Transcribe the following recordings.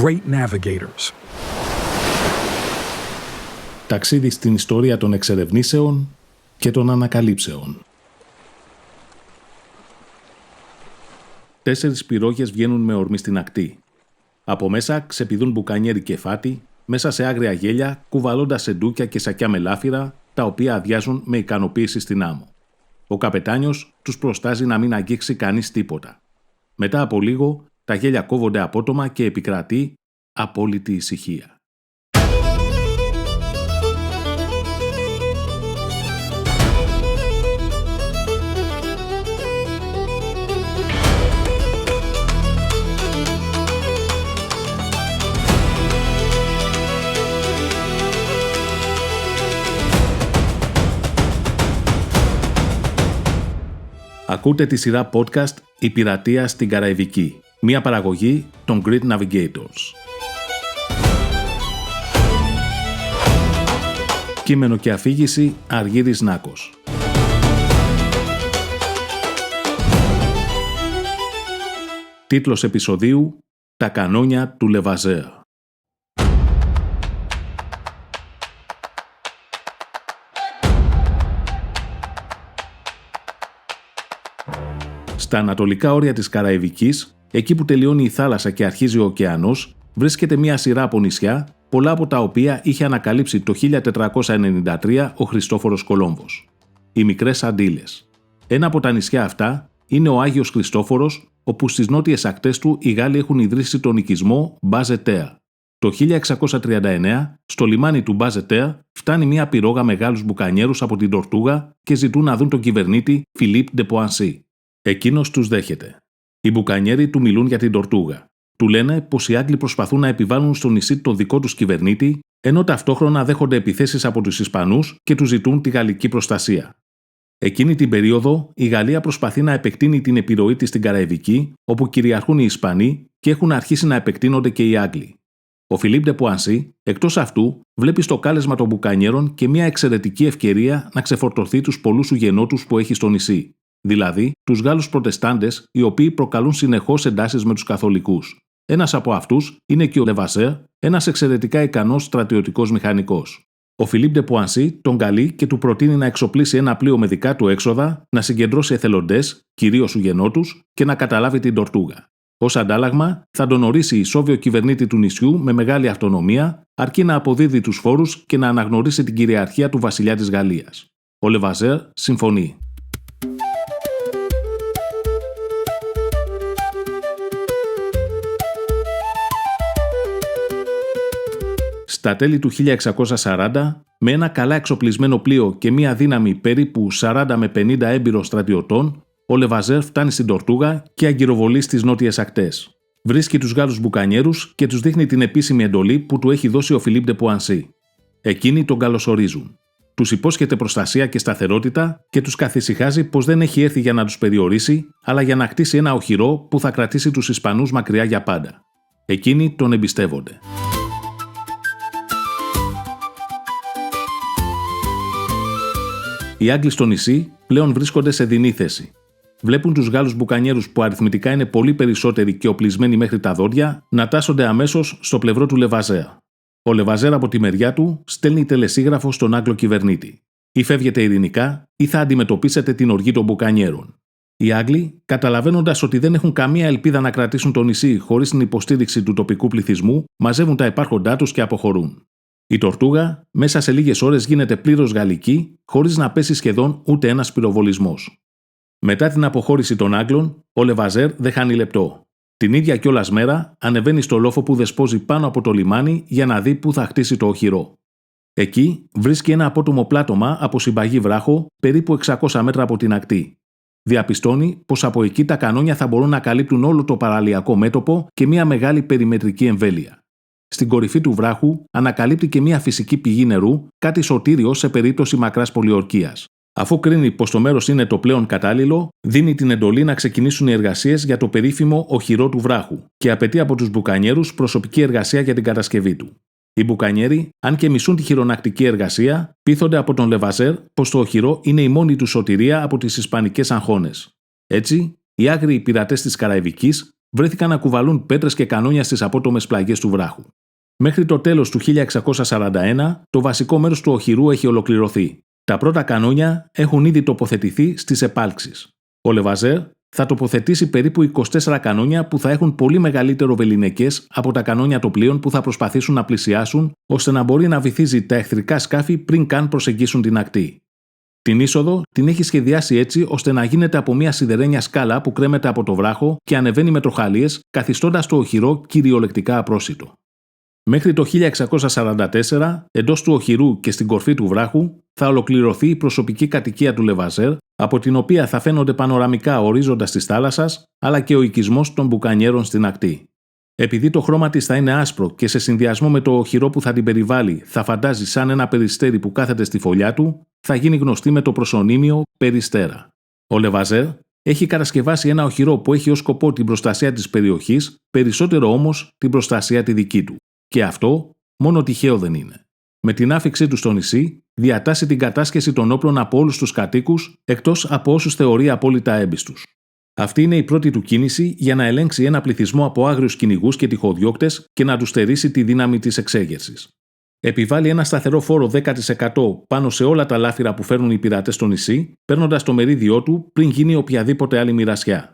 great navigators. Ταξίδι στην ιστορία των εξερευνήσεων και των ανακαλύψεων. 4 πυρόγες βγαίνουν με ορμή στην ακτή. Από μέσα ξεπηδούν μπουκανιέρι και φάτι, μέσα σε άγρια γέλια, κουβαλώντας σεντούκια και σακιά με λάφυρα, τα οποία αδειάζουν με ικανοποίηση στην άμμο. Ο καπετάνιος τους προστάζει να μην αγγίξει κανείς τίποτα. Μετά από λίγο, τα γέλια κόβονται απότομα και επικρατεί απόλυτη ησυχία. Ακούτε τη σειρά podcast «Η πειρατεία στην Καραϊβική», μια παραγωγή των Great Navigators. Κείμενο και αφήγηση Αργύρης Νάκος. Τίτλος επεισοδίου «Τα κανόνια του Λεβαζέρ». Στα ανατολικά όρια της Καραϊβικής, εκεί που τελειώνει η θάλασσα και αρχίζει ο ωκεανός, βρίσκεται μια σειρά από νησιά, πολλά από τα οποία είχε ανακαλύψει το 1493 ο Χριστόφορος Κολόμβος. Οι Μικρές Αντίλες. Ένα από τα νησιά αυτά είναι ο Άγιος Χριστόφορος, όπου στις νότιες ακτές του οι Γάλλοι έχουν ιδρύσει τον οικισμό Μπάζε-Τέρ. Το 1639, στο λιμάνι του Μπάζε-Τέρ, φτάνει μια πυρόγα με Γάλλους μπουκανιέρους από την Τορτούγα και ζητούν να δουν τον κυβερνήτη Φιλίπ ντε Ποανσί. Εκείνος τους δέχεται. Οι μπουκανιέροι του μιλούν για την Τορτούγα. Του λένε πως οι Άγγλοι προσπαθούν να επιβάλλουν στο νησί τον δικό τους κυβερνήτη, ενώ ταυτόχρονα δέχονται επιθέσεις από τους Ισπανούς και τους ζητούν τη γαλλική προστασία. Εκείνη την περίοδο, η Γαλλία προσπαθεί να επεκτείνει την επιρροή της στην Καραϊβική, όπου κυριαρχούν οι Ισπανοί και έχουν αρχίσει να επεκτείνονται και οι Άγγλοι. Ο Φιλίπ ντε Ποανσί, εκτός αυτού, βλέπει στο κάλεσμα των μπουκανιέρων και μια εξαιρετική ευκαιρία να ξεφορτωθεί τους πολλούς ουγενότους που έχει στο νησί. Δηλαδή τους Γάλλους Προτεστάντες, οι οποίοι προκαλούν συνεχώς εντάσεις με τους Καθολικούς. Ένας από αυτούς είναι και ο Λεβαζέρ, ένας εξαιρετικά ικανός στρατιωτικός μηχανικός. Ο Φιλίπ ντε Ποανσί τον καλεί και του προτείνει να εξοπλίσει ένα πλοίο με δικά του έξοδα, να συγκεντρώσει εθελοντές, κυρίως ουγενότους, και να καταλάβει την Τορτούγα. Ως αντάλλαγμα, θα τον ορίσει ισόβιο κυβερνήτη του νησιού με μεγάλη αυτονομία, αρκεί να αποδίδει τους φόρους και να αναγνωρίσει την κυριαρχία του βασιλιά της Γαλλίας. Ο Λεβαζέρ συμφωνεί. Στα τέλη του 1640, με ένα καλά εξοπλισμένο πλοίο και μια δύναμη περίπου 40 με 50 έμπειρων στρατιωτών, ο Λεβαζέρ φτάνει στην Τορτούγα και αγκυροβολεί στις νότιες ακτές. Βρίσκει τους Γάλλους μπουκανιέρους και τους δείχνει την επίσημη εντολή που του έχει δώσει ο Φιλίπ ντε Ποανσί. Εκείνοι τον καλωσορίζουν. Τους υπόσχεται προστασία και σταθερότητα και τους καθησυχάζει πως δεν έχει έρθει για να τους περιορίσει, αλλά για να χτίσει ένα οχυρό που θα κρατήσει τους Ισπανούς μακριά για πάντα. Εκείνοι τον εμπιστεύονται. Οι Άγγλοι στο νησί πλέον βρίσκονται σε δεινή θέση. Βλέπουν τους Γάλλους μπουκανιέρους που αριθμητικά είναι πολύ περισσότεροι και οπλισμένοι μέχρι τα δόντια να τάσσονται αμέσως στο πλευρό του Λεβαζέρ. Ο Λεβαζέρ από τη μεριά του στέλνει τελεσίγραφο στον Άγγλο κυβερνήτη. Ή φεύγετε ειρηνικά, ή θα αντιμετωπίσετε την οργή των μπουκανιέρων. Οι Άγγλοι, καταλαβαίνοντας ότι δεν έχουν καμία ελπίδα να κρατήσουν το νησί χωρίς την υποστήριξη του τοπικού πληθυσμού, μαζεύουν τα υπάρχοντά τους και αποχωρούν. Η Τορτούγα μέσα σε λίγες ώρες γίνεται πλήρως γαλλική, χωρίς να πέσει σχεδόν ούτε ένας πυροβολισμός. Μετά την αποχώρηση των Άγγλων, ο Λεβαζέρ δεν χάνει λεπτό. Την ίδια κιόλας μέρα ανεβαίνει στο λόφο που δεσπόζει πάνω από το λιμάνι για να δει πού θα χτίσει το οχυρό. Εκεί βρίσκει ένα απότομο πλάτωμα από συμπαγή βράχο περίπου 600 μέτρα από την ακτή. Διαπιστώνει πως από εκεί τα κανόνια θα μπορούν να καλύπτουν όλο το παραλιακό μέτωπο και μια μεγάλη περιμετρική εμβέλεια. Στην κορυφή του βράχου ανακαλύπτει και μια φυσική πηγή νερού, κάτι σωτήριο σε περίπτωση μακράς πολιορκίας. Αφού κρίνει πως το μέρος είναι το πλέον κατάλληλο, δίνει την εντολή να ξεκινήσουν οι εργασίες για το περίφημο οχυρό του βράχου και απαιτεί από τους μπουκανιέρους προσωπική εργασία για την κατασκευή του. Οι μπουκανιέροι, αν και μισούν τη χειρονακτική εργασία, πείθονται από τον Λεβαζέρ πως το οχυρό είναι η μόνη του σωτηρία από τις ισπανικές αγχώνες. Έτσι, οι άγριοι πειρατές της Καραϊβικής βρέθηκαν να κουβαλούν πέτρες και κανόνια στις απότομες πλαγιές του βράχου. Μέχρι το τέλος του 1641, το βασικό μέρος του οχυρού έχει ολοκληρωθεί. Τα πρώτα κανόνια έχουν ήδη τοποθετηθεί στις επάλξεις. Ο Λεβαζέρ θα τοποθετήσει περίπου 24 κανόνια που θα έχουν πολύ μεγαλύτερο βεληνικές από τα κανόνια των πλοίων που θα προσπαθήσουν να πλησιάσουν, ώστε να μπορεί να βυθίζει τα εχθρικά σκάφη πριν καν προσεγγίσουν την ακτή. Την είσοδο την έχει σχεδιάσει έτσι ώστε να γίνεται από μια σιδερένια σκάλα που κρέμεται από το βράχο και ανεβαίνει με τροχαλίες, καθιστώντας το οχυρό κυριολεκτικά απρόσιτο. Μέχρι το 1644, εντός του οχυρού και στην κορφή του βράχου, θα ολοκληρωθεί η προσωπική κατοικία του Λεβαζέρ, από την οποία θα φαίνονται πανοραμικά ο ορίζοντας της θάλασσας, αλλά και ο οικισμός των μπουκανιέρων στην ακτή. Επειδή το χρώμα της θα είναι άσπρο και σε συνδυασμό με το οχυρό που θα την περιβάλλει θα φαντάζει σαν ένα περιστέρι που κάθεται στη φωλιά του, θα γίνει γνωστή με το προσωνύμιο Περιστέρα. Ο Λεβαζέρ έχει κατασκευάσει ένα οχυρό που έχει ως σκοπό την προστασία της περιοχής, περισσότερο όμως την προστασία τη δική του. Και αυτό μόνο τυχαίο δεν είναι. Με την άφιξή του στο νησί, διατάσσει την κατάσχεση των όπλων από όλους τους κατοίκους, εκτός από όσους θεωρεί απόλυτα έμπιστους. Αυτή είναι η πρώτη του κίνηση για να ελέγξει ένα πληθυσμό από άγριους κυνηγούς και τυχοδιώκτες και να του στερήσει τη δύναμη της εξέγερσης. Επιβάλλει ένα σταθερό φόρο 10% πάνω σε όλα τα λάφυρα που φέρνουν οι πειρατές στο νησί, παίρνοντας το μερίδιό του πριν γίνει οποιαδήποτε άλλη μοιρασιά.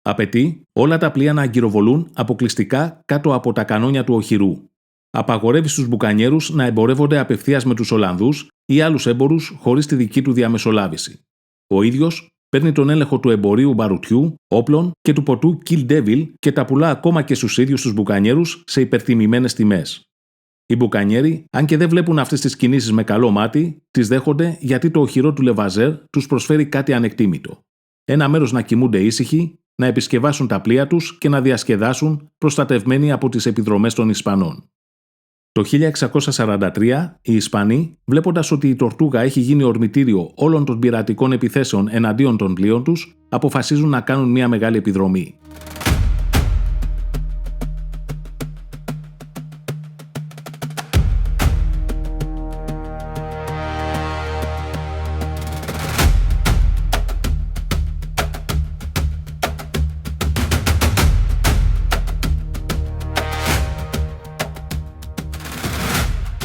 Απαιτεί όλα τα πλοία να αγκυροβολούν αποκλειστικά κάτω από τα κανόνια του οχυρού. Απαγορεύει στους μπουκανιέρους να εμπορεύονται απευθείας με τους Ολλανδούς ή άλλους έμπορους χωρίς τη δική του διαμεσολάβηση. Ο ίδιος παίρνει τον έλεγχο του εμπορίου μπαρουτιού, όπλων και του ποτού Kill Devil και τα πουλά ακόμα και στους ίδιους τους μπουκανιέρους σε υπερτιμημένες τιμές. Οι μπουκανιέροι, αν και δεν βλέπουν αυτές τις κινήσεις με καλό μάτι, τις δέχονται γιατί το οχυρό του Λεβαζέρ τους προσφέρει κάτι ανεκτήμητο. Ένα μέρος να κοιμούνται ήσυχοι, να επισκευάσουν τα πλοία τους και να διασκεδάσουν προστατευμένοι από τις επιδρομές των Ισπανών. Το 1643, οι Ισπανοί, βλέποντας ότι η Τορτούγα έχει γίνει ορμητήριο όλων των πειρατικών επιθέσεων εναντίον των πλοίων τους, αποφασίζουν να κάνουν μια μεγάλη επιδρομή.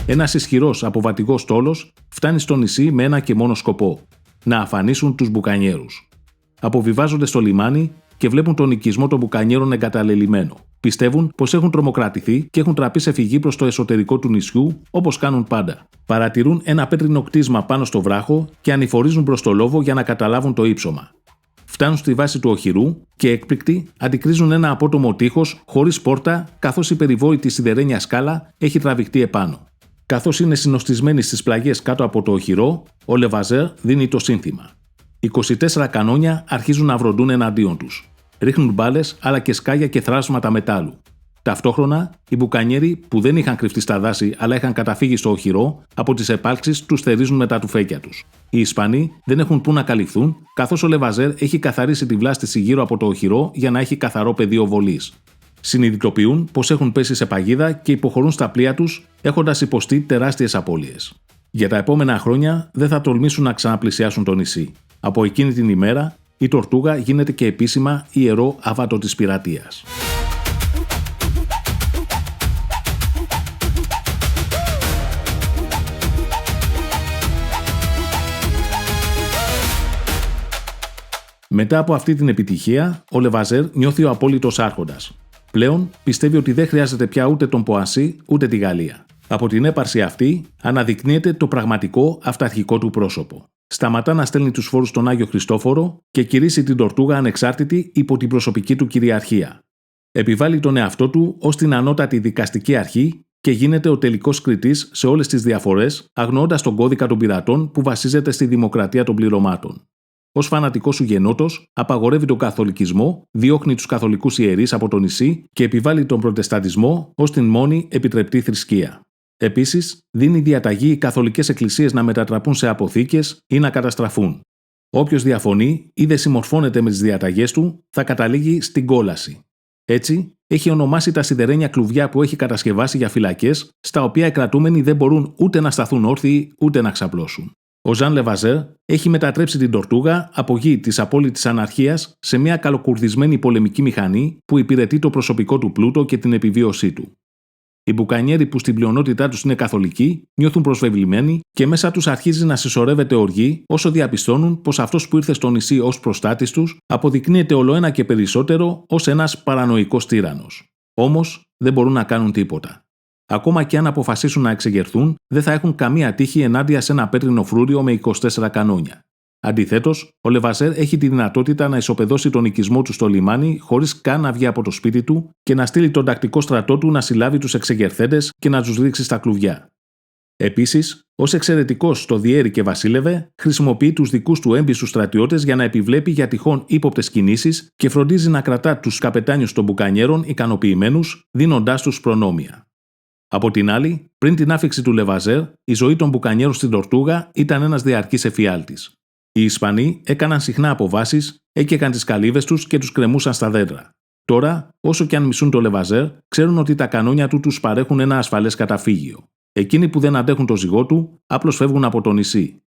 Ένας ισχυρός αποβατικός στόλος φτάνει στο νησί με ένα και μόνο σκοπό: να αφανίσουν τους μπουκανιέρους. Αποβιβάζονται στο λιμάνι και βλέπουν τον οικισμό των μπουκανιέρων εγκαταλελειμμένο. Πιστεύουν πως έχουν τρομοκρατηθεί και έχουν τραπεί σε φυγή προς το εσωτερικό του νησιού, όπως κάνουν πάντα. Παρατηρούν ένα πέτρινο κτίσμα πάνω στο βράχο και ανηφορίζουν προς το λόβο για να καταλάβουν το ύψωμα. Φτάνουν στη βάση του οχυρού και έκπληκτοι αντικρίζουν ένα απότομο τείχος χωρίς πόρτα, καθώς η περιβόητη σιδερένια σκάλα έχει τραβηχτεί επάνω. Καθώς είναι συνοστισμένοι στις πλαγιές κάτω από το οχυρό, ο Λεβαζέρ δίνει το σύνθημα. 24 κανόνια αρχίζουν να βροντούν εναντίον τους. Ρίχνουν μπάλες αλλά και σκάγια και θράσματα μετάλλου. Ταυτόχρονα, οι μπουκανιέροι που δεν είχαν κρυφτεί στα δάση αλλά είχαν καταφύγει στο οχυρό, από τις επάλξεις τους θερίζουν με τα τουφέκια τους. Οι Ισπανοί δεν έχουν πού να καλυφθούν, καθώς ο Λεβαζέρ έχει καθαρίσει τη βλάστηση γύρω από το οχυρό για να έχει καθαρό πεδίο βολής. Συνειδητοποιούν πως έχουν πέσει σε παγίδα και υποχωρούν στα πλοία τους, έχοντας υποστεί τεράστιες απώλειες. Για τα επόμενα χρόνια δεν θα τολμήσουν να ξαναπλησιάσουν το νησί. Από εκείνη την ημέρα, η Τορτούγα γίνεται και επίσημα ιερό άβατο της πειρατείας. Μετά από αυτή την επιτυχία, ο Λεβαζέρ νιώθει ο απόλυτος άρχοντας. Πλέον πιστεύει ότι δεν χρειάζεται πια ούτε τον Ποασί ούτε τη Γαλλία. Από την έπαρση αυτή αναδεικνύεται το πραγματικό αυταρχικό του πρόσωπο. Σταματά να στέλνει τους φόρους στον Άγιο Χριστόφορο και κηρύσσει την Τορτούγα ανεξάρτητη υπό την προσωπική του κυριαρχία. Επιβάλλει τον εαυτό του ως την ανώτατη δικαστική αρχή και γίνεται ο τελικός κριτής σε όλες τις διαφορές, αγνοώντας τον κώδικα των πειρατών που βασίζεται στη δημοκρατία των πληρωμάτων. Ως φανατικός σου γενότος, απαγορεύει τον καθολικισμό, διώχνει τους καθολικούς ιερείς από το νησί και επιβάλλει τον προτεσταντισμό ως την μόνη επιτρεπτή θρησκεία. Επίσης, δίνει διαταγή οι καθολικές εκκλησίες να μετατραπούν σε αποθήκες ή να καταστραφούν. Όποιος διαφωνεί ή δεν συμμορφώνεται με τις διαταγές του, θα καταλήγει στην κόλαση. Έτσι, έχει ονομάσει τα σιδερένια κλουβιά που έχει κατασκευάσει για φυλακές, στα οποία οι κρατούμενοι δεν μπορούν ούτε να σταθούν όρθιοι ούτε να ξαπλώσουν. Ο Ζαν Λεβαζέρ έχει μετατρέψει την Τορτούγα από γη της απόλυτης αναρχίας σε μια καλοκουρδισμένη πολεμική μηχανή που υπηρετεί το προσωπικό του πλούτο και την επιβίωσή του. Οι μπουκανιέροι, που στην πλειονότητά τους είναι καθολικοί, νιώθουν προσβεβλημένοι και μέσα τους αρχίζει να συσσωρεύεται οργή όσο διαπιστώνουν πως αυτός που ήρθε στο νησί ως προστάτης τους αποδεικνύεται ολοένα και περισσότερο ως ένας παρανοϊκός τύραννος. Όμως δεν μπορούν να κάνουν τίποτα. Ακόμα και αν αποφασίσουν να εξεγερθούν, δεν θα έχουν καμία τύχη ενάντια σε ένα πέτρινο φρούριο με 24 κανόνια. Αντιθέτως, ο Λεβαζέρ έχει τη δυνατότητα να ισοπεδώσει τον οικισμό του στο λιμάνι χωρίς καν να βγει από το σπίτι του και να στείλει τον τακτικό στρατό του να συλλάβει τους εξεγερθέντες και να τους ρίξει στα κλουβιά. Επίσης, ως εξαιρετικός στο διέρη και βασίλευε, χρησιμοποιεί τους δικούς του έμπιστους στρατιώτες για να επιβλέπει για τυχόν ύποπτες κινήσεις και φροντίζει να κρατά τους καπετάνιους των μπουκανιέρων ικανοποιημένους, δίνοντάς τους προνόμια. Από την άλλη, πριν την άφιξη του Λεβαζέρ, η ζωή των μπουκανιέρων στην Τορτούγα ήταν ένας διαρκής εφιάλτης. Οι Ισπανοί έκαναν συχνά αποβάσεις, έκαιγαν τις καλύβες τους και τους κρεμούσαν στα δέντρα. Τώρα, όσο και αν μισούν το Λεβαζέρ, ξέρουν ότι τα κανόνια του τους παρέχουν ένα ασφαλές καταφύγιο. Εκείνοι που δεν αντέχουν το ζυγό του, απλώς φεύγουν από το νησί.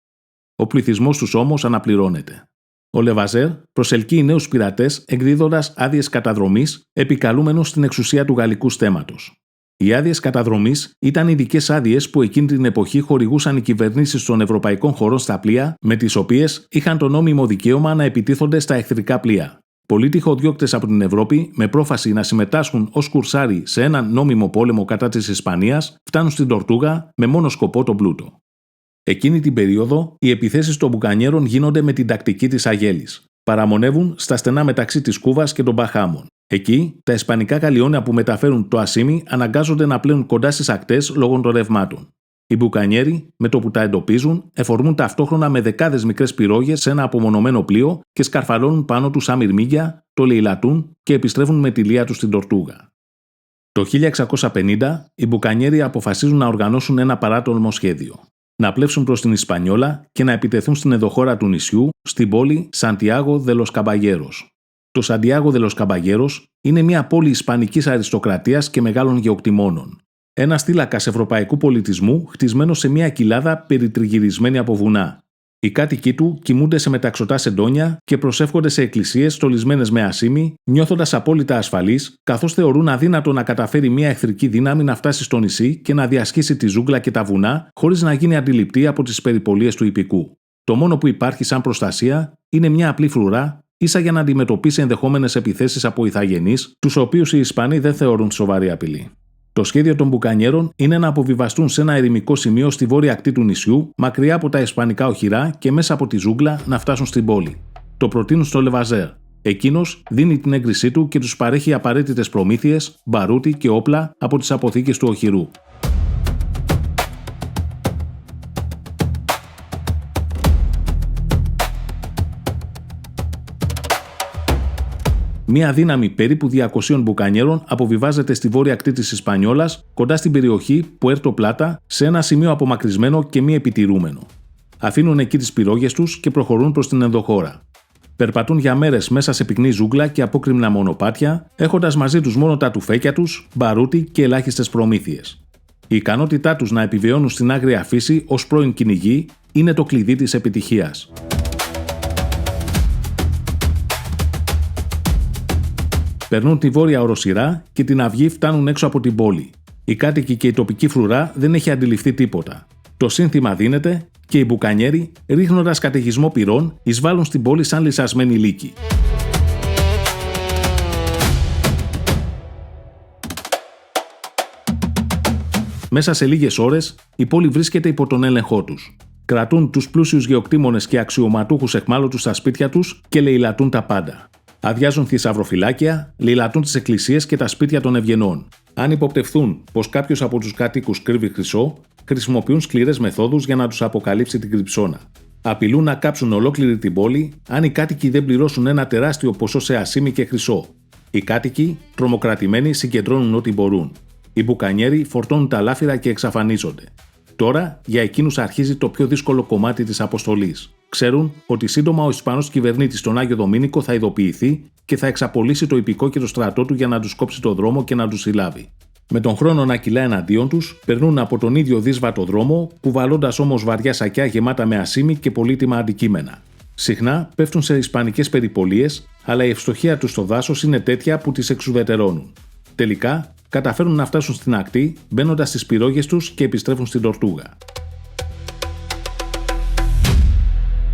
Ο πληθυσμός τους όμως αναπληρώνεται. Ο Λεβαζέρ προσελκύει νέους πειρατές εκδίδοντας άδειες καταδρομής, επικαλούμενος στην εξουσία του γαλλικού στέμματος. Οι άδειες καταδρομής ήταν ειδικές άδειες που εκείνη την εποχή χορηγούσαν οι κυβερνήσεις των ευρωπαϊκών χωρών στα πλοία, με τις οποίες είχαν το νόμιμο δικαίωμα να επιτίθονται στα εχθρικά πλοία. Πολλοί τυχοδιώκτες από την Ευρώπη, με πρόφαση να συμμετάσχουν ως κουρσάροι σε έναν νόμιμο πόλεμο κατά της Ισπανίας, φτάνουν στην Τορτούγα με μόνο σκοπό τον πλούτο. Εκείνη την περίοδο, οι επιθέσεις των μπουκανιέρων γίνονται με την τακτική της αγέλης. Παραμονεύουν στα στενά μεταξύ της Κούβας και των Μπαχάμων. Εκεί, τα ισπανικά γαλιόνια που μεταφέρουν το ασίμι αναγκάζονται να πλέουν κοντά στις ακτές λόγω των ρευμάτων. Οι μπουκανιέροι, με το που τα εντοπίζουν, εφορμούν ταυτόχρονα με δεκάδες μικρές πυρόγες σε ένα απομονωμένο πλοίο και σκαρφαλώνουν πάνω τους σαν μυρμήγκια, το λεηλατούν και επιστρέφουν με τη λία τους στην Τορτούγα. Το 1650, οι μπουκανιέροι αποφασίζουν να οργανώσουν ένα παράτολμο σχέδιο. Να πλεύσουν προς την Ισπανιόλα και να επιτεθούν στην ενδοχώρα του νησιού, στην πόλη Σαντιάγο δε λος Καμπαγέρος. Το Σαντιάγο δε λος Καμπαγέρος είναι μια πόλη ισπανικής αριστοκρατίας και μεγάλων γεωκτημόνων. Ένα θύλακας ευρωπαϊκού πολιτισμού χτισμένο σε μια κοιλάδα περιτριγυρισμένη από βουνά. Οι κάτοικοι του κοιμούνται σε μεταξωτά σεντόνια και προσεύχονται σε εκκλησίες στολισμένες με ασίμι, νιώθοντας απόλυτα ασφαλείς, καθώς θεωρούν αδύνατο να καταφέρει μια εχθρική δύναμη να φτάσει στο νησί και να διασχίσει τη ζούγκλα και τα βουνά χωρίς να γίνει αντιληπτή από τις περιπολίες του ιππικού. Το μόνο που υπάρχει σαν προστασία είναι μια απλή φρουρά, ίσα για να αντιμετωπίσει ενδεχόμενες επιθέσεις από ηθαγενείς, τους οποίους οι Ισπανοί δεν θεωρούν σοβαρή απειλή. Το σχέδιο των μπουκανιέρων είναι να αποβιβαστούν σε ένα ερημικό σημείο στη βόρεια ακτή του νησιού, μακριά από τα ισπανικά οχυρά και μέσα από τη ζούγκλα να φτάσουν στην πόλη. Το προτείνουν στο Λεβαζέρ. Εκείνος δίνει την έγκρισή του και τους παρέχει απαραίτητες προμήθειες, μπαρούτι και όπλα από τις αποθήκες του οχυρού. Μία δύναμη περίπου 200 μπουκανιέρων αποβιβάζεται στη βόρεια ακτή της Ισπανιόλας, κοντά στην περιοχή Πουέρτο Πλάτα, σε ένα σημείο απομακρυσμένο και μη επιτηρούμενο. Αφήνουν εκεί τις πυρόγες τους και προχωρούν προς την ενδοχώρα. Περπατούν για μέρες μέσα σε πυκνή ζούγκλα και απόκρημνα μονοπάτια, έχοντας μαζί τους μόνο τα τουφέκια τους, μπαρούτι και ελάχιστες προμήθειες. Η ικανότητά τους να επιβιώνουν στην άγρια φύση ως πρώην κυνηγοί είναι το κλειδί της επιτυχίας. Περνούν τη βόρεια οροσειρά και την αυγή φτάνουν έξω από την πόλη. Οι κάτοικοι και η τοπική φρουρά δεν έχει αντιληφθεί τίποτα. Το σύνθημα δίνεται και οι μπουκανιέροι, ρίχνοντας καταιγισμό πυρών, εισβάλλουν στην πόλη σαν λυσασμένοι λύκοι. Μέσα σε λίγες ώρες, η πόλη βρίσκεται υπό τον έλεγχό τους. Κρατούν τους πλούσιους γεωκτήμονες και αξιωματούχους εχμάλωτους στα σπίτια τους και λεηλατούν τα πάντα. Αδειάζουν θησαυροφυλάκια, λαιλατούν τις εκκλησίες και τα σπίτια των ευγενών. Αν υποπτευθούν πως κάποιος από τους κατοίκους κρύβει χρυσό, χρησιμοποιούν σκληρές μεθόδους για να τους αποκαλύψει την κρυψώνα. Απειλούν να κάψουν ολόκληρη την πόλη αν οι κάτοικοι δεν πληρώσουν ένα τεράστιο ποσό σε ασίμι και χρυσό. Οι κάτοικοι, τρομοκρατημένοι, συγκεντρώνουν ό,τι μπορούν. Οι μπουκανιέροι φορτώνουν τα λάφυρα και εξαφανίζονται. Τώρα, για εκείνους αρχίζει το πιο δύσκολο κομμάτι της αποστολής. Ξέρουν ότι σύντομα ο Ισπανός κυβερνήτης στον Άγιο Δομήνικο θα ειδοποιηθεί και θα εξαπολύσει το ιππικό και το στρατό του για να τους κόψει το δρόμο και να τους συλλάβει. Με τον χρόνο να κυλά εναντίον τους, περνούν από τον ίδιο δύσβατο δρόμο, κουβαλώντας όμως βαριά σακιά γεμάτα με ασήμι και πολύτιμα αντικείμενα. Συχνά πέφτουν σε ισπανικές περιπολίες, αλλά η ευστοχία τους στο δάσος είναι τέτοια που τις εξουδετερώνουν. Τελικά, καταφέρουν να φτάσουν στην ακτή, μπαίνοντας στις πυρόγες τους και επιστρέφουν στην Τορτούγα.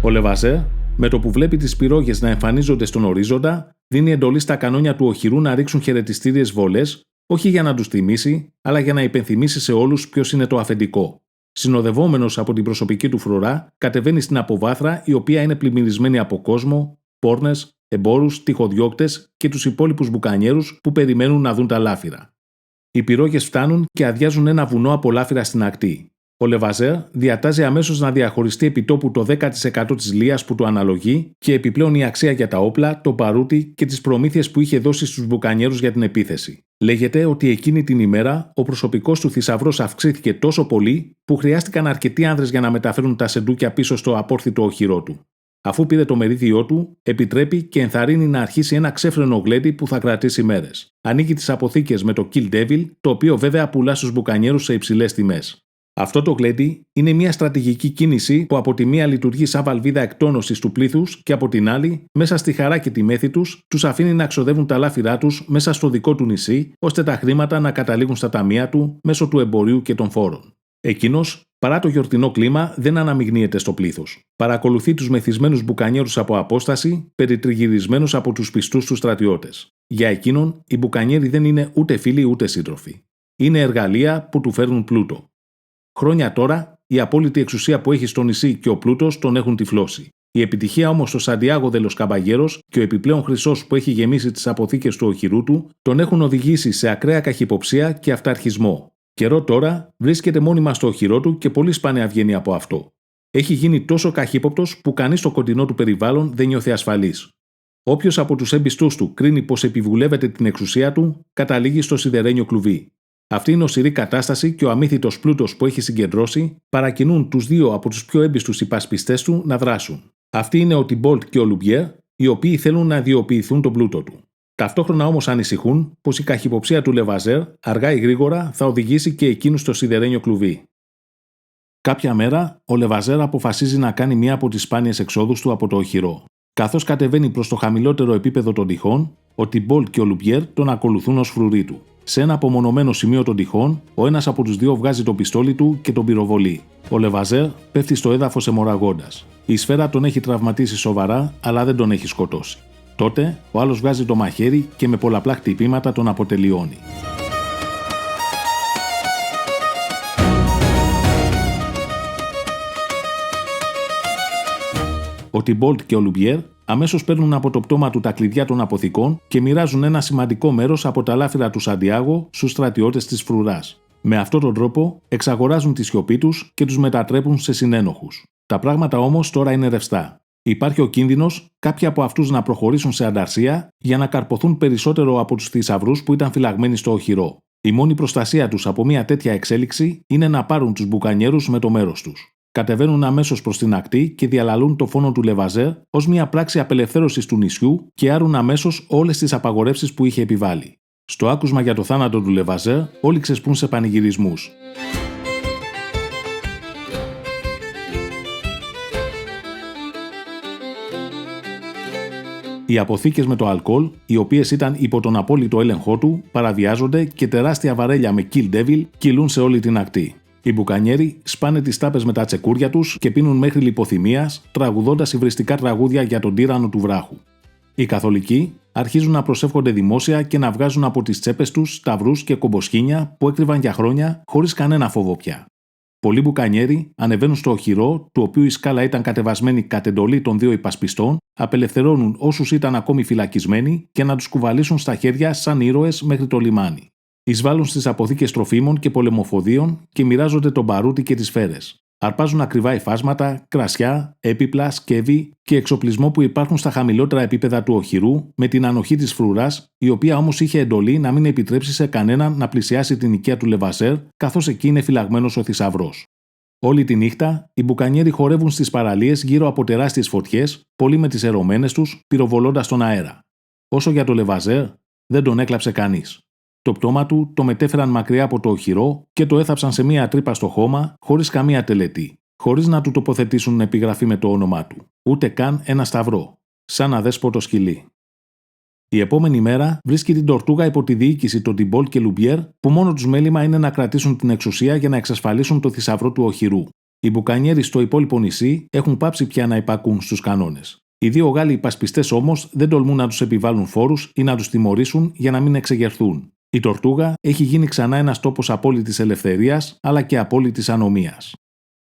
Ο Λεβαζέρ, με το που βλέπει τις πυρόγες να εμφανίζονται στον ορίζοντα, δίνει εντολή στα κανόνια του οχυρού να ρίξουν χαιρετιστήριες βολές, όχι για να τους τιμήσει, αλλά για να υπενθυμίσει σε όλους ποιος είναι το αφεντικό. Συνοδευόμενος από την προσωπική του φρουρά, κατεβαίνει στην αποβάθρα, η οποία είναι πλημμυρισμένη από κόσμο, πόρνες, εμπόρους, τυχοδιώκτες και τους υπόλοιπους μπουκανιέρους που περιμένουν να δουν τα λάφυρα. Οι πυρόγες φτάνουν και αδειάζουν ένα βουνό από λάφυρα στην ακτή. Ο Λεβαζέρ διατάζει αμέσως να διαχωριστεί επιτόπου το 10% της λίας που του αναλογεί και επιπλέον η αξία για τα όπλα, το παρούτι και τις προμήθειες που είχε δώσει στους μπουκανιέρους για την επίθεση. Λέγεται ότι εκείνη την ημέρα ο προσωπικός του θησαυρός αυξήθηκε τόσο πολύ που χρειάστηκαν αρκετοί άνδρες για να μεταφέρουν τα σεντούκια πίσω στο απόρθητο οχυρό του. Αφού πήρε το μερίδιό του, επιτρέπει και ενθαρρύνει να αρχίσει ένα ξέφρενο γλέντι που θα κρατήσει μέρες. Ανοίγει τις αποθήκες με το Kill Devil, το οποίο βέβαια πουλά στους μπουκανιέρους σε υψηλές τιμές. Αυτό το γλέντι είναι μια στρατηγική κίνηση που από τη μία λειτουργεί σαν βαλβίδα εκτόνωσης του πλήθους και από την άλλη, μέσα στη χαρά και τη μέθη τους αφήνει να ξοδεύουν τα λάφυρά τους μέσα στο δικό του νησί, ώστε τα χρήματα να καταλήγουν στα ταμεία του μέσω του εμπορίου και των φόρων. Εκείνος, παρά το γιορτινό κλίμα, δεν αναμειγνύεται στο πλήθος. Παρακολουθεί τους μεθυσμένους μπουκανιέρους από απόσταση, περιτριγυρισμένους από τους πιστούς του στρατιώτες. Για εκείνον, οι μπουκανιέροι δεν είναι ούτε φίλοι ούτε σύντροφοι. Είναι εργαλεία που του φέρνουν πλούτο. Χρόνια τώρα, η απόλυτη εξουσία που έχει στο νησί και ο πλούτος τον έχουν τυφλώσει. Η επιτυχία όμως στο Σαντιάγο δε λος Καμπαγέρος και ο επιπλέον χρυσός που έχει γεμίσει τις αποθήκες του οχυρού του τον έχουν οδηγήσει σε ακραία καχυποψία και αυταρχισμό. Καιρό τώρα βρίσκεται μόνιμα στο οχυρό του και πολύ σπάνια βγαίνει από αυτό. Έχει γίνει τόσο καχύποπτος που κανείς στο κοντινό του περιβάλλον δεν νιώθει ασφαλής. Όποιος από τους έμπιστούς του κρίνει πως επιβουλεύεται την εξουσία του, καταλήγει στο σιδερένιο κλουβί. Αυτή η νοσηρή κατάσταση και ο αμύθιτος πλούτος που έχει συγκεντρώσει παρακινούν τους δύο από τους πιο έμπιστους υπασπιστές του να δράσουν. Αυτοί είναι ο Τιμπόλτ και ο Λουμπιέρ, οι οποίοι θέλουν να ιδιοποιηθούν τον πλούτο του. Ταυτόχρονα όμως ανησυχούν πως η καχυποψία του Λεβαζέρ αργά ή γρήγορα θα οδηγήσει και εκείνους στο σιδερένιο κλουβί. Κάποια μέρα, ο Λεβαζέρ αποφασίζει να κάνει μία από τις σπάνιες εξόδους του από το οχυρό. Καθώς κατεβαίνει προς το χαμηλότερο επίπεδο των τυχών, ο Τιμπόλτ και ο Λουμπιέρ τον ακολουθούν ως φρουροί του. Σε ένα απομονωμένο σημείο των τυχών, ο ένας από τους δύο βγάζει το πιστόλι του και τον πυροβολεί. Ο Λεβαζέρ πέφτει στο έδαφος αιμορραγώντας. Η σφαίρα τον έχει τραυματίσει σοβαρά, αλλά δεν τον έχει σκοτώσει. Τότε, ο άλλος βγάζει το μαχαίρι και με πολλαπλά χτυπήματα τον αποτελειώνει. Ο Τιμπόλτ και ο Λουμπιέρ αμέσως παίρνουν από το πτώμα του τα κλειδιά των αποθηκών και μοιράζουν ένα σημαντικό μέρος από τα λάφυρα του Σαντιάγο στους στρατιώτες της φρουράς. Με αυτόν τον τρόπο εξαγοράζουν τη σιωπή τους και τους μετατρέπουν σε συνένοχους. Τα πράγματα όμως τώρα είναι ρευστά. Υπάρχει ο κίνδυνος κάποιοι από αυτούς να προχωρήσουν σε ανταρσία για να καρποθούν περισσότερο από τους θησαυρούς που ήταν φυλαγμένοι στο οχυρό. Η μόνη προστασία τους από μια τέτοια εξέλιξη είναι να πάρουν τους μπουκανιέρους με το μέρος τους. Κατεβαίνουν αμέσως προς την ακτή και διαλαλούν το φόνο του Λεβαζέρ ως μια πράξη απελευθέρωσης του νησιού και άρουν αμέσως όλες τις απαγορεύσεις που είχε επιβάλει. Στο άκουσμα για το θάνατο του Λεβαζέρ, όλοι ξεσπούν σε πανηγυρισμούς. Οι αποθήκες με το αλκοόλ, οι οποίες ήταν υπό τον απόλυτο έλεγχό του, παραβιάζονται και τεράστια βαρέλια με Kill Devil κυλούν σε όλη την ακτή. Οι μπουκανιέροι σπάνε τις τάπες με τα τσεκούρια τους και πίνουν μέχρι λιποθυμίας, τραγουδώντας υβριστικά τραγούδια για τον τύραννο του βράχου. Οι καθολικοί αρχίζουν να προσεύχονται δημόσια και να βγάζουν από τις τσέπες τους σταυρούς και κομποσχήνια που έκρυβαν για χρόνια χωρίς κανένα φόβο πια. Πολλοί μπουκανιέροι ανεβαίνουν στο οχυρό, του οποίου η σκάλα ήταν κατεβασμένη κατ' εντολή των δύο υπασπιστών, απελευθερώνουν όσους ήταν ακόμη φυλακισμένοι και να τους κουβαλήσουν στα χέρια σαν ήρωες μέχρι το λιμάνι. Εισβάλλουν στις αποθήκες τροφίμων και πολεμοφοδίων και μοιράζονται τον παρούτι και τις σφαίρες. Αρπάζουν ακριβά υφάσματα, κρασιά, έπιπλα, σκεύη και εξοπλισμό που υπάρχουν στα χαμηλότερα επίπεδα του οχυρού με την ανοχή της φρουράς, η οποία όμως είχε εντολή να μην επιτρέψει σε κανέναν να πλησιάσει την οικία του Λεβαζέρ, καθώς εκεί είναι φυλαγμένος ο θησαυρός. Όλη τη νύχτα, οι μπουκανιέροι χορεύουν στις παραλίες γύρω από τεράστιες φωτιές, πολλοί με τις ερωμένες τους, πυροβολώντας τον αέρα. Όσο για το Λεβαζέρ, δεν τον έκλαψε κανείς. Το πτώμα του το μετέφεραν μακριά από το οχυρό και το έθαψαν σε μία τρύπα στο χώμα χωρίς καμία τελετή, χωρίς να του τοποθετήσουν επιγραφή με το όνομά του, ούτε καν ένα σταυρό, σαν αδέσποτο σκυλί. Η επόμενη μέρα βρίσκει την Τορτούγα υπό τη διοίκηση των Τιμπόλτ και Λουμπιέρ, που μόνο τους μέλημα είναι να κρατήσουν την εξουσία για να εξασφαλίσουν το θησαυρό του οχυρού. Οι μπουκανιέροι στο υπόλοιπο νησί έχουν πάψει πια να υπακούν στους κανόνες. Οι δύο Γάλλοι υπασπιστές όμως δεν τολμούν να τους επιβάλλουν φόρους ή να τους τιμωρήσουν για να μην εξεγερθούν. Η Τορτούγα έχει γίνει ξανά ένας τόπος απόλυτης ελευθερίας αλλά και απόλυτης ανομίας.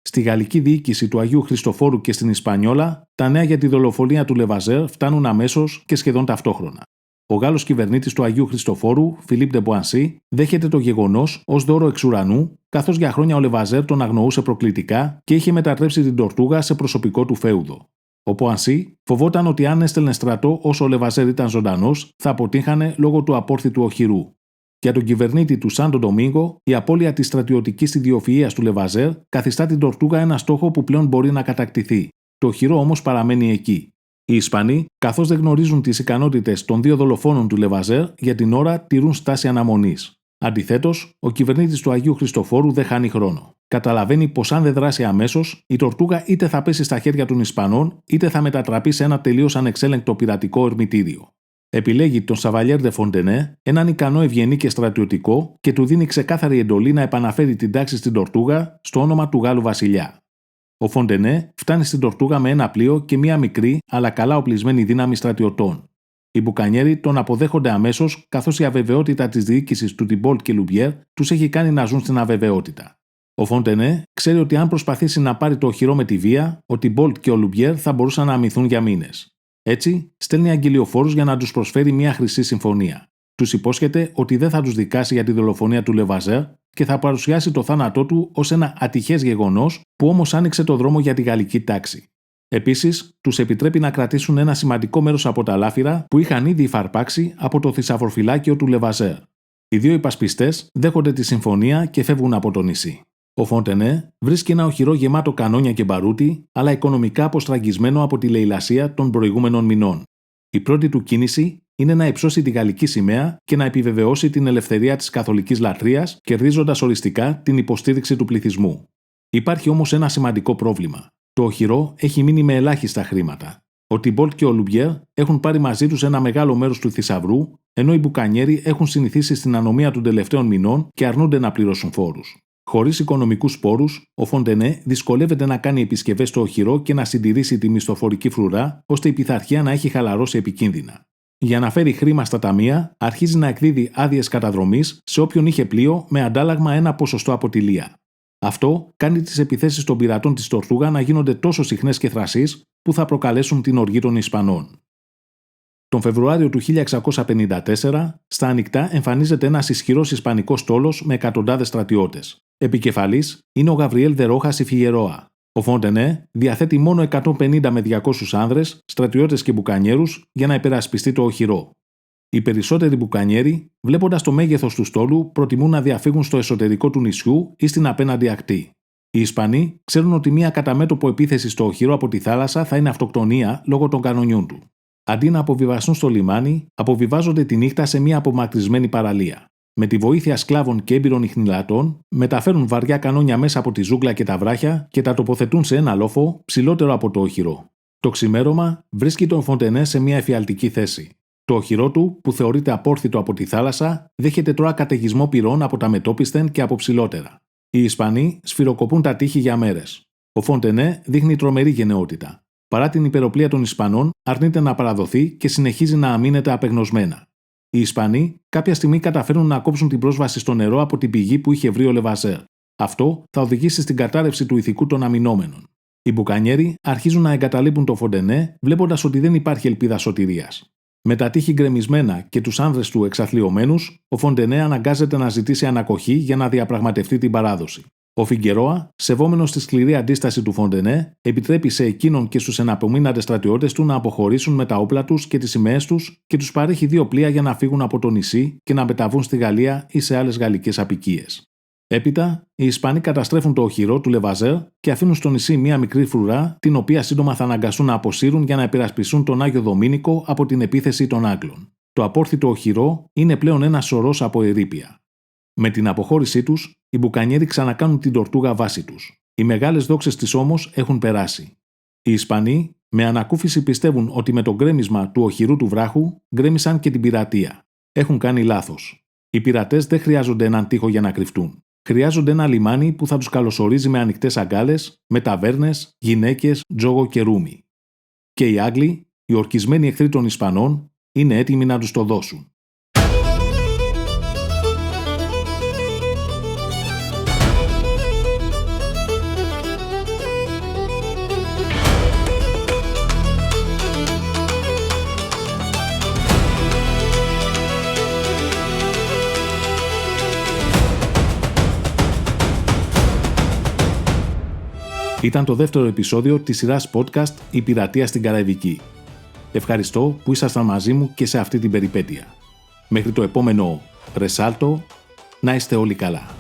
Στη γαλλική διοίκηση του Αγίου Χριστοφόρου και στην Ισπανιόλα, τα νέα για τη δολοφονία του Λεβαζέρ φτάνουν αμέσως και σχεδόν ταυτόχρονα. Ο Γάλλος κυβερνήτης του Αγίου Χριστοφόρου, Φιλίπ ντε Μποανσί, δέχεται το γεγονός ως δώρο εξ ουρανού, καθώς για χρόνια ο Λεβαζέρ τον αγνοούσε προκλητικά και είχε μετατρέψει την Τορτούγα σε προσωπικό του φέουδο. Ο Μποανσί φοβόταν ότι αν έστελνε στρατό όσο ο Λεβαζέρ ήταν ζωντανός, θα αποτύχανε λόγω του απόρθητου οχυρού. Για τον κυβερνήτη του Σάντο Ντομίνγκο, η απώλεια της στρατιωτικής ιδιοφυΐας του Λεβαζέρ καθιστά την Τορτούγα ένα στόχο που πλέον μπορεί να κατακτηθεί. Το οχυρό όμως παραμένει εκεί. Οι Ισπανοί, καθώς δεν γνωρίζουν τις ικανότητες των δύο δολοφόνων του Λεβαζέρ, για την ώρα τηρούν στάση αναμονής. Αντιθέτως, ο κυβερνήτης του Αγίου Χριστοφόρου δεν χάνει χρόνο. Καταλαβαίνει πως αν δεν δράσει αμέσως, η Τορτούγα είτε θα πέσει στα χέρια των Ισπανών, είτε θα μετατραπεί σε ένα τελείως ανεξέλεγκτο πειρατικό ερμητήριο. Επιλέγει τον Σαβαλιέρ ντε Φοντενέ, έναν ικανό ευγενή και στρατιωτικό, και του δίνει ξεκάθαρη εντολή να επαναφέρει την τάξη στην Τορτούγα στο όνομα του Γάλλου βασιλιά. Ο Φοντενέ φτάνει στην Τορτούγα με ένα πλοίο και μία μικρή αλλά καλά οπλισμένη δύναμη στρατιωτών. Οι μπουκανιέροι τον αποδέχονται αμέσως, καθώς η αβεβαιότητα της διοίκησης του Τιμπόλτ και Λουμπιέρ τους έχει κάνει να ζουν στην αβεβαιότητα. Ο Φοντενέ ξέρει ότι αν προσπαθήσει να πάρει το οχυρό με τη βία, ο Τιμπόλτ και ο Λουμπιέρ θα μπορούσαν να αμυνθούν για μήνες. Έτσι, στέλνει αγγελιοφόρους για να τους προσφέρει μια χρυσή συμφωνία. Τους υπόσχεται ότι δεν θα τους δικάσει για τη δολοφονία του Λεβαζέρ και θα παρουσιάσει το θάνατό του ως ένα ατυχές γεγονός που όμως άνοιξε το δρόμο για τη γαλλική τάξη. Επίσης, τους επιτρέπει να κρατήσουν ένα σημαντικό μέρος από τα λάφυρα που είχαν ήδη υφαρπάξει από το θησαυροφυλάκιο του Λεβαζέρ. Οι δύο υπασπιστές δέχονται τη συμφωνία και φεύγουν από το νησί. Ο Φοντενέ βρίσκει ένα οχυρό γεμάτο κανόνια και μπαρούτι, αλλά οικονομικά αποστραγγισμένο από τη λαιλασία των προηγούμενων μηνών. Η πρώτη του κίνηση είναι να υψώσει τη γαλλική σημαία και να επιβεβαιώσει την ελευθερία της καθολικής λατρείας, κερδίζοντας οριστικά την υποστήριξη του πληθυσμού. Υπάρχει όμως ένα σημαντικό πρόβλημα. Το οχυρό έχει μείνει με ελάχιστα χρήματα. Ο Τιμπόλτ και ο Λουμπιέρ έχουν πάρει μαζί τους ένα μεγάλο μέρος του θησαυρού, ενώ οι μπουκανιέροι έχουν συνηθίσει στην ανομία των τελευταίων μηνών και αρνούνται να πληρώσουν φόρους. Χωρίς οικονομικούς πόρους, ο Φοντενέ δυσκολεύεται να κάνει επισκευές στο οχυρό και να συντηρήσει τη μισθοφορική φρουρά, ώστε η πειθαρχία να έχει χαλαρώσει επικίνδυνα. Για να φέρει χρήμα στα ταμεία, αρχίζει να εκδίδει άδειες καταδρομής σε όποιον είχε πλοίο με αντάλλαγμα ένα ποσοστό από τη λία. Αυτό κάνει τις επιθέσεις των πειρατών της Τορτούγα να γίνονται τόσο συχνές και θρασείς που θα προκαλέσουν την οργή των Ισπανών. Τον Φεβρουάριο του 1654, στα ανοιχτά εμφανίζεται ένας ισχυρός ισπανικός στόλος με εκατοντάδες στρατιώτες. Επικεφαλής είναι ο Γαβριέλ ντε Ρόχας η Φιγερόα. Ο Φοντενέ διαθέτει μόνο 150 με 200 άνδρες, στρατιώτες και μπουκανιέρους για να υπερασπιστεί το οχυρό. Οι περισσότεροι μπουκανιέροι, βλέποντας το μέγεθος του στόλου, προτιμούν να διαφύγουν στο εσωτερικό του νησιού ή στην απέναντι ακτή. Οι Ισπανοί ξέρουν ότι μια κατά μέτωπο επίθεση στο οχυρό από τη θάλασσα θα είναι αυτοκτονία λόγω των κανονιών του. Αντί να αποβιβαστούν στο λιμάνι, αποβιβάζονται τη νύχτα σε μια απομακρυσμένη παραλία. Με τη βοήθεια σκλάβων και έμπειρων ιχνηλατών, μεταφέρουν βαριά κανόνια μέσα από τη ζούγκλα και τα βράχια και τα τοποθετούν σε ένα λόφο ψηλότερο από το οχυρό. Το ξημέρωμα βρίσκει τον Φοντενέ σε μια εφιαλτική θέση. Το οχυρό του, που θεωρείται απόρθητο από τη θάλασσα, δέχεται τώρα καταιγισμό πυρών από τα μετόπισθεν και από ψηλότερα. Οι Ισπανοί σφυροκοπούν τα τείχη για μέρες. Ο Φοντενέ δείχνει τρομερή γενναιότητα. Παρά την υπεροπλία των Ισπανών, αρνείται να παραδοθεί και συνεχίζει να αμήνεται απεγνωσμένα. Οι Ισπανοί κάποια στιγμή καταφέρουν να κόψουν την πρόσβαση στο νερό από την πηγή που είχε βρει ο Λεβαζέρ. Αυτό θα οδηγήσει στην κατάρρευση του ηθικού των αμυνόμενων. Οι μπουκανιέροι αρχίζουν να εγκαταλείπουν το Φοντενέ, βλέποντας ότι δεν υπάρχει ελπίδα σωτηρίας. Με τα τείχη γκρεμισμένα και τους άνδρες του εξαθλιωμένους, ο Φοντενέ αναγκάζεται να ζητήσει ανακοχή για να διαπραγματευτεί την παράδοση. Ο Φιγκερόα, σεβόμενος τη σκληρή αντίσταση του Φοντενέ, επιτρέπει σε εκείνον και στους εναπομείναντες στρατιώτες του να αποχωρήσουν με τα όπλα τους και τις σημαίες τους και τους παρέχει 2 πλοία για να φύγουν από το νησί και να μεταβούν στη Γαλλία ή σε άλλες γαλλικές αποικίες. Έπειτα, οι Ισπανοί καταστρέφουν το οχυρό του Λεβαζέρ και αφήνουν στο νησί μια μικρή φρουρά, την οποία σύντομα θα αναγκαστούν να αποσύρουν για να υπερασπιστούν τον Άγιο Δομήνικο από την επίθεση των Άγγλων. Το απόρθητο οχυρό είναι πλέον ένας σωρός από ερείπια. Με την αποχώρησή τους, οι μπουκανιέροι ξανακάνουν την τορτούγα βάση τους. Οι μεγάλες δόξες της όμως έχουν περάσει. Οι Ισπανοί, με ανακούφιση, πιστεύουν ότι με το γκρέμισμα του οχυρού του βράχου γκρέμισαν και την πειρατεία. Έχουν κάνει λάθος. Οι πειρατές δεν χρειάζονται έναν τοίχο για να κρυφτούν. Χρειάζονται ένα λιμάνι που θα τους καλωσορίζει με ανοιχτές αγκάλες, με ταβέρνες, γυναίκες, τζόγο και ρούμι. Και οι Άγγλοι, οι ορκισμένοι εχθροί των Ισπανών, είναι έτοιμοι να τους το δώσουν. Ήταν το δεύτερο επεισόδιο της σειράς podcast «Η πειρατεία στην Καραϊβική». Ευχαριστώ που ήσασταν μαζί μου και σε αυτή την περιπέτεια. Μέχρι το επόμενο Ρεσάλτο, να είστε όλοι καλά.